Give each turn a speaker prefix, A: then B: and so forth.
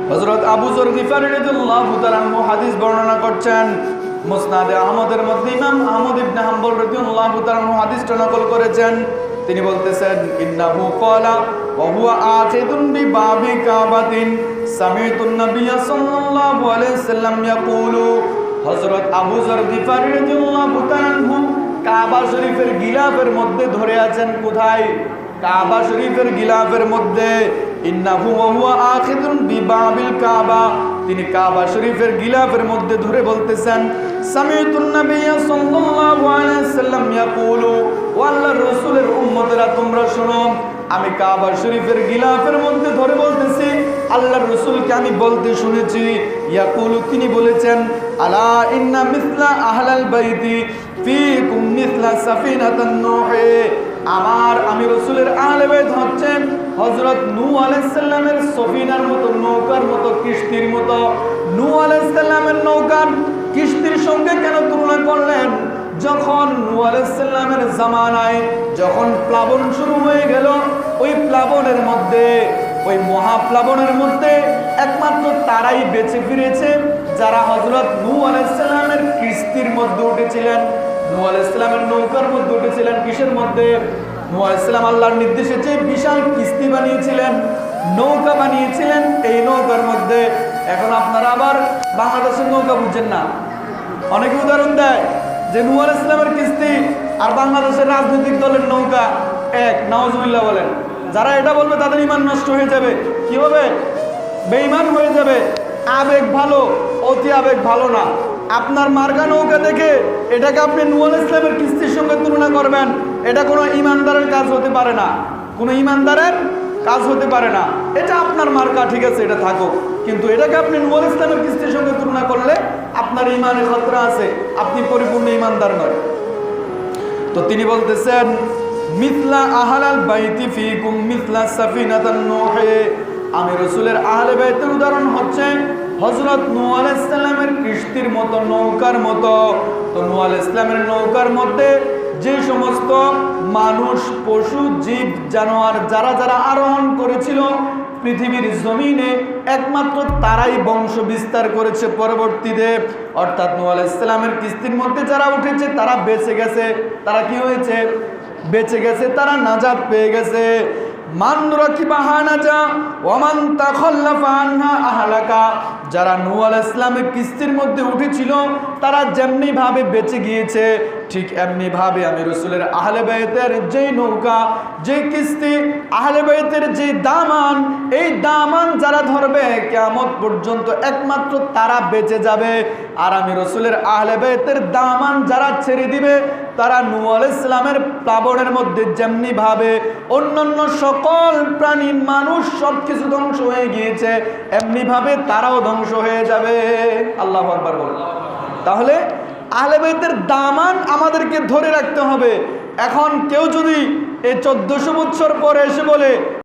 A: হযরত আবু যর গিফারী রাদিয়াল্লাহু তাআলা আনহু হাদিস বর্ণনা করছেন। মুসনাদে আহমদের মধ্যে ইমাম আহমদ ইবনে হাম্বল রাদিয়াল্লাহু তাআলা আনহু হাদিসটা নকল করেছেন। তিনি বলতেছেন, ইন্নাহু ক্বালা ওয়া হুয়া আখিদুন বিবাবি কাবাতিন সামিতুন নাবিয়্য সাল্লাল্লাহু আলাইহি ওয়াসাল্লাম ইয়াকুলু। হযরত আবু যর গিফারী রাদিয়াল্লাহু তাআলা আনহু কাবা শরীফের গিলাফের মধ্যে ধরে আছেন। কোথায়? কাবা শরীফের গিলাফের মধ্যে। ইন্নাহু ওয়া হুয়া আখিদুন বিবাবিল কাবা, তিনি কাবা শরীফের গিলাফের মধ্যে ধরে বলতেছেন, সামিতুন নাবিয়্য সাল্লাল্লাহু আলাইহি ওয়াসাল্লাম ইয়াকুলু, ও আল্লাহর রাসূলের উম্মতেরা তোমরা শোনো, আমি কাবা শরীফের গিলাফের মধ্যে ধরে বলতেছি, আল্লাহর রাসূলকে আমি বলতে শুনেছি। ইয়াকুলু, তিনি বলেছেন, আলা ইন্না মিসলা আহলাল বাইতি ফীকুম মিসলা সাফিনাতান নূহ, আমি রাসূলের আহলে বাইত হচ্ছেন হযরত নূহ আলাইহিস সালামের সফিনার মতো, নৌকার মতো, কিস্তির মতো। নূহ আলাইহিস সালামের নৌকার কিস্তির সঙ্গে কেন তুলনা করলেন? যখন নূহ আলাইহিস সালামের জামানায় যখন প্লাবন শুরু হয়ে গেল, ওই প্লাবনের মধ্যে, ওই মহাপ্লাবনের মধ্যে একমাত্র তারাই বেঁচে ফিরেছে যারা হযরত নূহ আলাইহিস সালামের কিস্তির মধ্যে উঠেছিলেন, নূহ আলাইহিস সালামের নৌকার মধ্যে উঠেছিলেন। কিসের মধ্যে? নূহ আলাইহিস সালাম আল্লাহর নির্দেশে যে বিশাল কিস্তি বানিয়েছিলেন, নৌকা বানিয়েছিলেন, এই নৌকার মধ্যে। এখন আপনারা আবার বাংলাদেশের নৌকা বুঝছেন না। অনেকে উদাহরণ দেয় যে নূহ আলাইহিস সালামের কিস্তি আর বাংলাদেশের রাজনৈতিক দলের নৌকা এক। নাউজুবিল্লাহ বলেন। যারা এটা বলবে তাদের ঈমান নষ্ট হয়ে যাবে। কি হবে? বেঈমান হয়ে যাবে। আবেগ ভালো, অতি আবেগ ভালো না। আপনার মার্কা নৌকা দেখে এটাকে আপনি নূহ আলাইহিস সালামের কিস্তির সঙ্গে তুলনা করবেন, এটা কোনো ইমানদারের কাজ হতে পারে না, কোনো ইমানদারের কাজ হতে পারে না। এটা আপনার মার্কা, ঠিক আছে, এটা থাকুক, কিন্তু এটাকে আপনি নূহ আলাইহিস সালামের কিস্তির সঙ্গে তুলনা করলে আপনার ঈমানে খতরা আছে, আপনি পরিপূর্ণ ইমানদার নয়। তো তিনি বলতেছেন, মিসলা আহলাল বাইতি ফীকুম মিসলা সাফিনাতান নূহ, আমি রাসূলের আহলে বাইতের উদাহরণ হচ্ছে হযরত নূহ আলাইহিস সালামের কিস্তির মতো, নৌকার মতো। তো নূহ আলাইহিস সালামের নৌকার মধ্যে যে সমস্ত মানুষ, পশু, জীব, জানোয়ার যারা যারা আরোহণ করেছিল পৃথিবীর জমিনে, একমাত্র তারাই বংশ বিস্তার করেছে পরবর্তীতে। অর্থাৎ নূহ আলাইহিস সালামের কিস্তির মধ্যে যারা উঠেছে তারা বেঁচে গেছে। তারা কি হয়েছে? বেঁচে গেছে, তারা নাজাত পেয়ে গেছে। মান রাকিবাহা নাজা ওয়া মান তাখাল্লাফা আনহা আহলাকা, যারা নূহ আলাইহিস সালামের কিস্তির মধ্যে উঠেছিল তারা যেমনি ভাবে বেঁচে গিয়েছে, ঠিক এমনি ভাবে আমি রাসূলের আহলে বাইতের যেই নৌকা, যে কিস্তি, আহলে বাইতের যে দামান, এই দামান যারা ধরবে কিয়ামত পর্যন্ত একমাত্র তারা বেঁচে যাবে। আর আমি রাসূলের আহলে বাইতের দামান যারা ছেড়ে দিবে, তারা নূহ আলাইহিস সালামের প্লাবনের মধ্যে যেমনি ভাবে অন্যান্য সকল প্রাণী, মানুষ সবকিছু ধ্বংস হয়ে গিয়েছে, এমনি ভাবে তারাও ধ্বংস হয়ে যাবে। আল্লাহু আকবার বলেন। তাহলে আহলে বাইতের দামান আমাদেরকে ধরে রাখতে হবে। এখন কেউ যদি এই 1400 বছর পরে এসে বলে